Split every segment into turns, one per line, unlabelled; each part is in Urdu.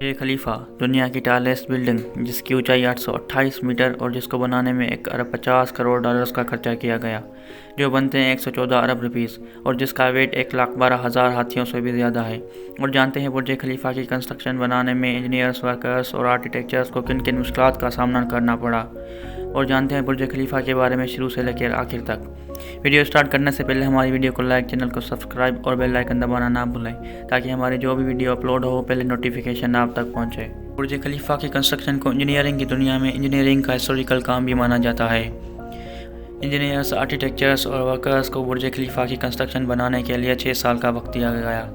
برج خلیفہ دنیا کی ٹالسٹ بلڈنگ جس کی اونچائی 828 میٹر اور جس کو بنانے میں 1,50 کروڑ کا خرچہ کیا گیا، جو بنتے ہیں 114 ارب روپیز، اور جس کا ویٹ 1,12,000 ہاتھیوں سے بھی زیادہ ہے۔ اور جانتے ہیں برج خلیفہ کی کنسٹرکشن بنانے میں انجینئرز، ورکرز اور آرکیٹیکچرز کو کن کن مشکلات کا سامنا کرنا پڑا، اور جانتے ہیں برج خلیفہ کے بارے میں شروع سے لے کر آخر تک۔ ویڈیو سٹارٹ کرنے سے پہلے ہماری ویڈیو کو لائک، چینل کو سبسکرائب اور بیل آئیکن دبانا نہ بھولیں تاکہ ہماری جو بھی ویڈیو اپلوڈ ہو پہلے نوٹیفیکیشن آپ تک پہنچے۔ برج خلیفہ کی کنسٹرکشن کو انجینئرنگ کی دنیا میں انجینئرنگ کا ہسٹوریکل کام بھی مانا جاتا ہے۔ انجینئرز، آرکیٹیکچرز اور ورکرز کو برج خلیفہ کی کنسٹرکشن بنانے کے لیے 6 سال کا وقت دیا گیا،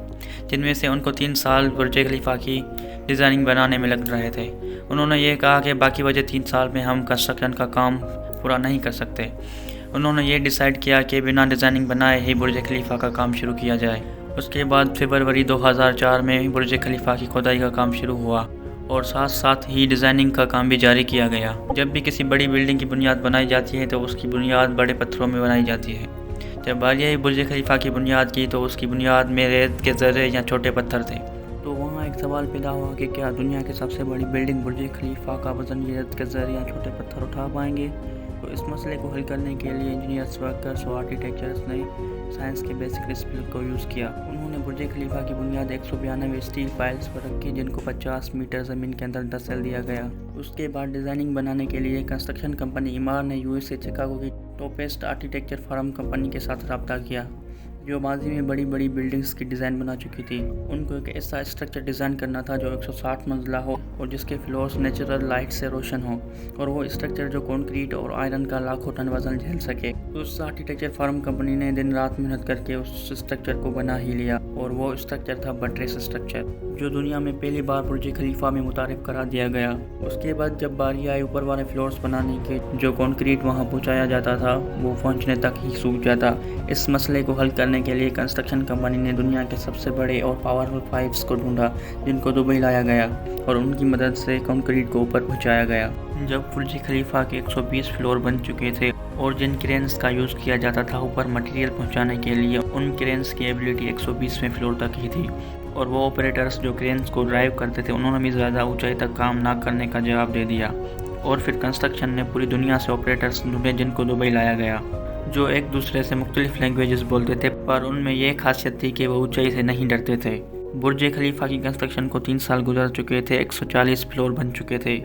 جن میں سے ان کو 3 سال برج خلیفہ کی ڈیزائننگ بنانے میں لگ رہے تھے۔ انہوں نے یہ کہا کہ باقی بچے 3 سال میں ہم کنسٹرکشن کا کام پورا نہیں کر سکتے۔ انہوں نے یہ ڈیسائیڈ کیا کہ بنا ڈیزائننگ بنائے ہی برج خلیفہ کا کام شروع کیا جائے۔ اس کے بعد فروری 2004 میں برج خلیفہ کی کھدائی کا کام شروع ہوا اور ساتھ ہی ڈیزائننگ کا کام بھی جاری کیا گیا۔ جب بھی کسی بڑی بلڈنگ کی بنیاد بنائی جاتی ہے تو اس کی بنیاد بڑے پتھروں میں بنائی جاتی ہے۔ جب باری آئی برج خلیفہ کی بنیاد کی تو اس کی بنیاد میں ریت کے ذرے یا چھوٹے پتھر تھے۔ تو وہاں ایک سوال پیدا ہوا کہ کیا دنیا کی سب سے بڑی بلڈنگ برج خلیفہ کا وزن یہ ریت کے ذرے یا چھوٹے پتھر اٹھا پائیں گے؟ تو اس مسئلے کو حل کرنے کے لیے انجینئرز، ورکرز اور آرکیٹیکچرز نے سائنس کے بیسک پرنسپل کو یوز کیا۔ انہوں نے برج خلیفہ کی بنیاد 192 اسٹیل پائلز پر رکھی جن کو 50 میٹر زمین کے اندر دھسیل دیا گیا۔ اس کے بعد ڈیزائننگ بنانے کے لیے کنسٹرکشن کمپنی ایمار نے USA شکاگو کی ٹاپسٹ آرکیٹیکچر فرم کمپنی کے ساتھ رابطہ کیا، جو ماضی میں بڑی بڑی بلڈنگز کی ڈیزائن بنا چکی تھی۔ ان کو ایک ایسا اسٹرکچر ڈیزائن کرنا تھا جو 160 منزلہ ہو اور جس کے فلورز نیچرل لائٹ سے روشن ہوں، اور وہ اسٹرکچر جو کنکریٹ اور آئرن کا لاکھوں ٹن وزن جھیل سکے۔ اس آرکیٹیکچر فرم کمپنی نے دن رات محنت کر کے اس اسٹرکچر کو بنا ہی لیا، اور وہ اسٹرکچر تھا بٹریس اسٹرکچر، جو دنیا میں پہلی بار برج خلیفہ میں متعارف کرا دیا گیا۔ اس کے بعد جب باری آئی اوپر والے فلورز بنانے کے، جو کنکریٹ وہاں پہنچایا جاتا تھا وہ پہنچنے تک ہی سوکھ جاتا۔ اس مسئلے کو حل کرنے کے لیے کنسٹرکشن کمپنی نے دنیا کے سب سے بڑے اور پاورفل پائپس کو ڈھونڈا جن کو دبئی لایا گیا اور ان کی مدد سے کنکریٹ کو اوپر پہنچایا گیا۔ جب برج خلیفہ کے 120 فلور بن چکے تھے اور جن کرینز کا یوز کیا جاتا تھا اوپر مٹیریل پہنچانے کے لیے، ان کرینز کی ایبلٹی 120ویں فلور تک ہی تھی، اور وہ آپریٹرز جو کرینز کو ڈرائیو کرتے تھے انہوں نے بھی زیادہ اونچائی تک کام نہ کرنے کا جواب دے دیا، اور پھر کنسٹرکشن نے پوری دنیا سے آپریٹرز ڈھونڈے جن کو دبئی لایا گیا، جو ایک دوسرے سے مختلف لینگویجز بولتے تھے، پر ان میں یہ خاصیت تھی کہ وہ اونچائی سے نہیں ڈرتے تھے۔ برج خلیفہ کی کنسٹرکشن کو 3 سال گزر چکے تھے، 140 فلور بن چکے تھے۔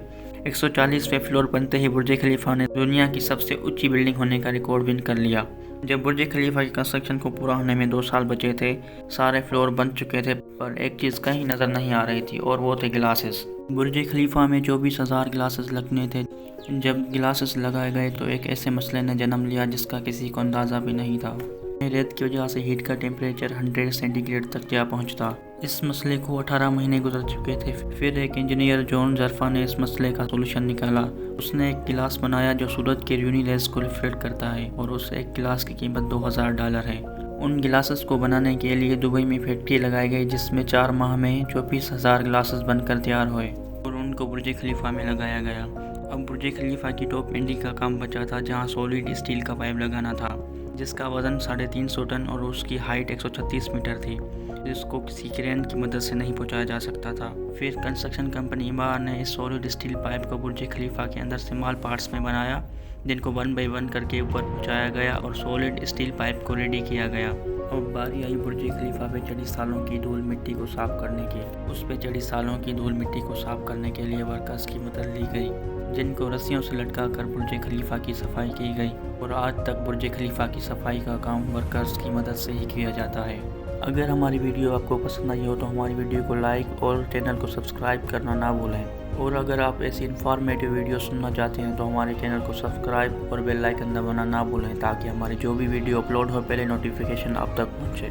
140ویں فلور بنتے ہی برج خلیفہ نے دنیا کی سب سے اونچی بلڈنگ ہونے کا ریکارڈ ون کر لیا۔ جب برج خلیفہ کی کنسٹرکشن کو پورا ہونے میں 2 سال بچے تھے، سارے فلور بن چکے تھے، پر ایک چیز کہیں نظر نہیں آ رہی تھی، اور وہ تھے گلاسز۔ برج خلیفہ میں 24,000 گلاسز لگنے تھے۔ جب گلاسز لگائے گئے تو ایک ایسے مسئلے نے جنم لیا جس کا کسی کو اندازہ بھی نہیں تھا۔ ریت کی وجہ سے ہیٹ کا ٹیمپریچر 100 سینٹی گریڈ تک جا پہنچتا۔ اس مسئلے کو 18 مہینے گزر چکے تھے۔ پھر ایک انجینئر جون زرفا نے اس مسئلے کا سولوشن نکالا۔ اس نے ایک گلاس بنایا جو سورج کے یونی ریز کو ریفلیکٹ کرتا ہے، اور اس ایک گلاس کی قیمت $2,000 ہے۔ ان گلاسز کو بنانے کے لیے دبئی میں فیکٹری لگائی گئی جس میں 4 ماہ میں 24,000 گلاسز بن کر تیار ہوئے، اور ان کو برج خلیفہ میں لگایا گیا۔ اب برج خلیفہ کی ٹاپ اینڈنگ کا کام بچا تھا جہاں سولڈ اسٹیل کا پائپ لگانا تھا جس کا وزن 350 ٹن اور اس کی ہائٹ 136 میٹر تھی، جس کو کسی کرین کی مدد سے نہیں پہنچایا جا سکتا تھا۔ پھر کنسٹرکشن کمپنی ایمار نے اس سولڈ اسٹیل پائپ کو برج خلیفہ کے اندر اسمال پارٹس میں بنایا جن کو 1 بائی 1 کر کے اوپر پہنچایا گیا اور سولڈ اسٹیل پائپ کو ریڈی کیا گیا۔ اب باری آئی برج خلیفہ پہ چڑھی سالوں کی دھول مٹی کو صاف کرنے کی۔ اس پہ چڑھی سالوں کی دھول مٹی کو صاف کرنے کے لیے ورکرز کی مدد لی گئی جن کو رسیوں سے لٹکا کر برج خلیفہ کی صفائی کی گئی، اور آج تک برج خلیفہ کی صفائی کا کام ورکرز کی مدد سے ہی کیا جاتا ہے۔ اگر ہماری ویڈیو آپ کو پسند آئی ہو تو ہماری ویڈیو کو لائک اور چینل کو سبسکرائب کرنا نہ بھولیں، اور اگر آپ ایسی انفارمیٹیو ویڈیو سننا چاہتے ہیں تو ہمارے چینل کو سبسکرائب اور بیل آئیکن دبانا نہ بھولیں تاکہ ہماری جو بھی ویڈیو اپلوڈ ہو پہلے نوٹیفیکیشن آپ تک پہنچے۔